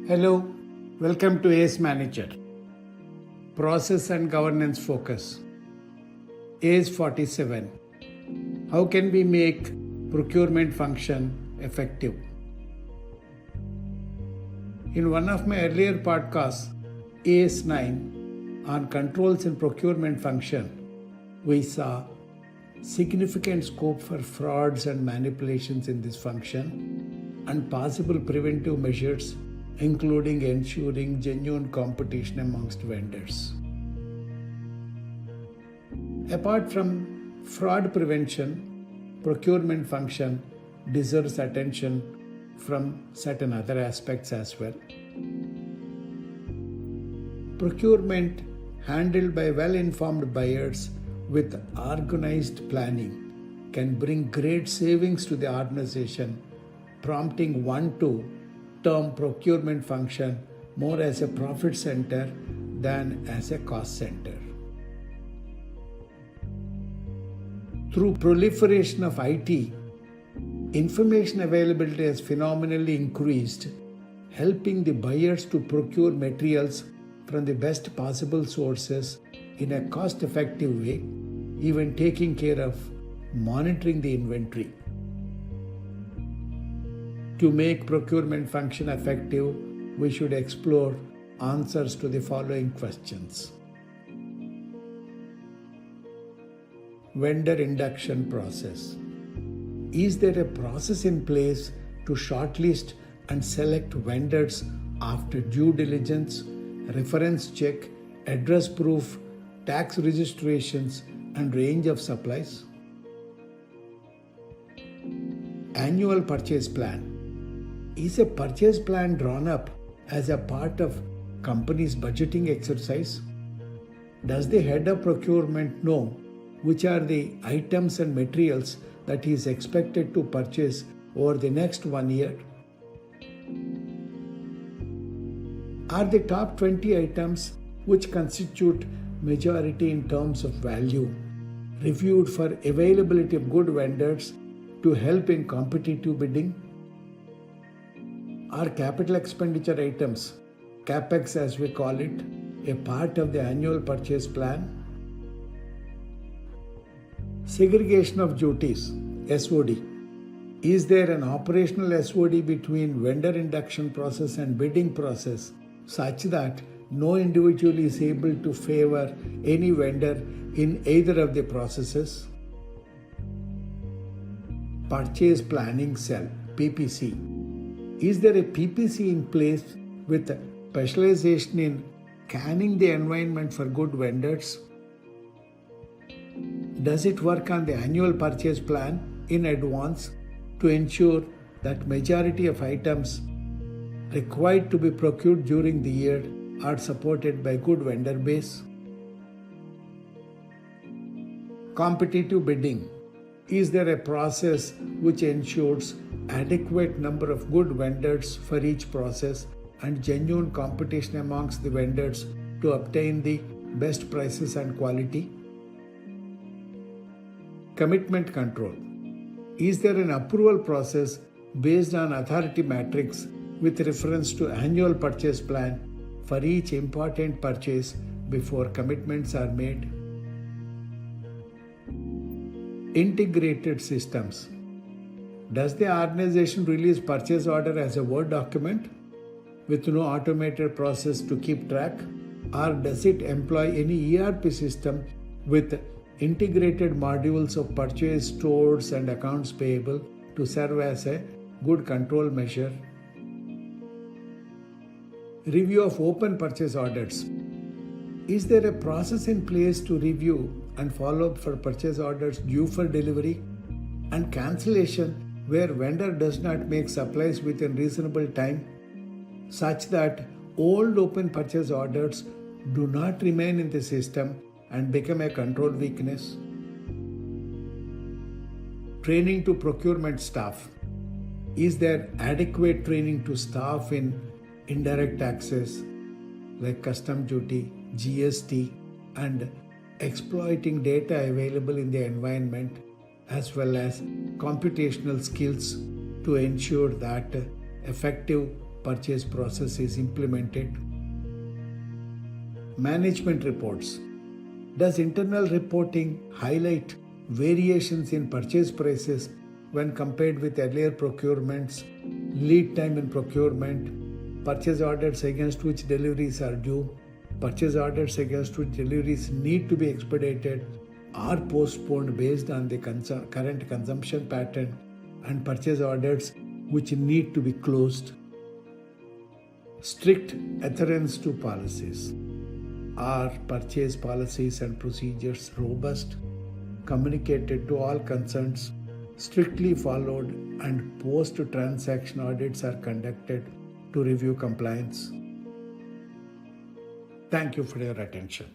Hello, welcome to ACE Manager. Process and Governance Focus. ACE 47. How can we make procurement function effective? In one of my earlier podcasts, ACE 9, on controls in procurement function, we saw significant scope for frauds and manipulations in this function and possible preventive measures, including ensuring genuine competition amongst vendors. Apart from fraud prevention, procurement function deserves attention from certain other aspects as well. Procurement handled by well-informed buyers with organized planning can bring great savings to the organization, prompting one to term procurement function more as a profit center than as a cost center. Through proliferation of IT, information availability has phenomenally increased, helping the buyers to procure materials from the best possible sources in a cost-effective way, even taking care of monitoring the inventory. To make procurement function effective, we should explore answers to the following questions. Vendor induction process. Is there a process in place to shortlist and select vendors after due diligence, reference check, address proof, tax registrations, and range of supplies? Annual purchase plan. Is a purchase plan drawn up as a part of company's budgeting exercise? Does the head of procurement know which are the items and materials that he is expected to purchase over the next 1 year? Are the top 20 items which constitute majority in terms of value reviewed for availability of good vendors to help in competitive bidding? Are capital expenditure items, CapEx as we call it, a part of the annual purchase plan? Segregation of duties, SOD. Is there an operational SOD between vendor induction process and bidding process such that no individual is able to favor any vendor in either of the processes? Purchase Planning Cell, PPC. Is there a PPC in place with specialization in scanning the environment for good vendors? Does it work on the annual purchase plan in advance to ensure that majority of items required to be procured during the year are supported by good vendor base? Competitive bidding. Is there a process which ensures adequate number of good vendors for each process and genuine competition amongst the vendors to obtain the best prices and quality? Commitment control. Is there an approval process based on authority matrix with reference to annual purchase plan for each important purchase before commitments are made? Integrated systems. Does the organization release purchase order as a Word document with no automated process to keep track? Or does it employ any ERP system with integrated modules of purchase, stores, and accounts payable to serve as a good control measure? Review of open purchase orders. Is there a process in place to review and follow up for purchase orders due for delivery and cancellation where vendor does not make supplies within reasonable time, such that old open purchase orders do not remain in the system and become a control weakness? Training to procurement staff. Is there adequate training to staff in indirect taxes like custom duty, GST, and exploiting data available in the environment, as well as computational skills to ensure that effective purchase process is implemented. Management reports. Does internal reporting highlight variations in purchase prices when compared with earlier procurements, lead time in procurement, purchase orders against which deliveries are due, purchase orders against which deliveries need to be expedited or postponed based on the current consumption pattern, and purchase orders which need to be closed? Strict adherence to policies. Are purchase policies and procedures robust, communicated to all concerns, strictly followed, and post-transaction audits are conducted to review compliance? Thank you for your attention.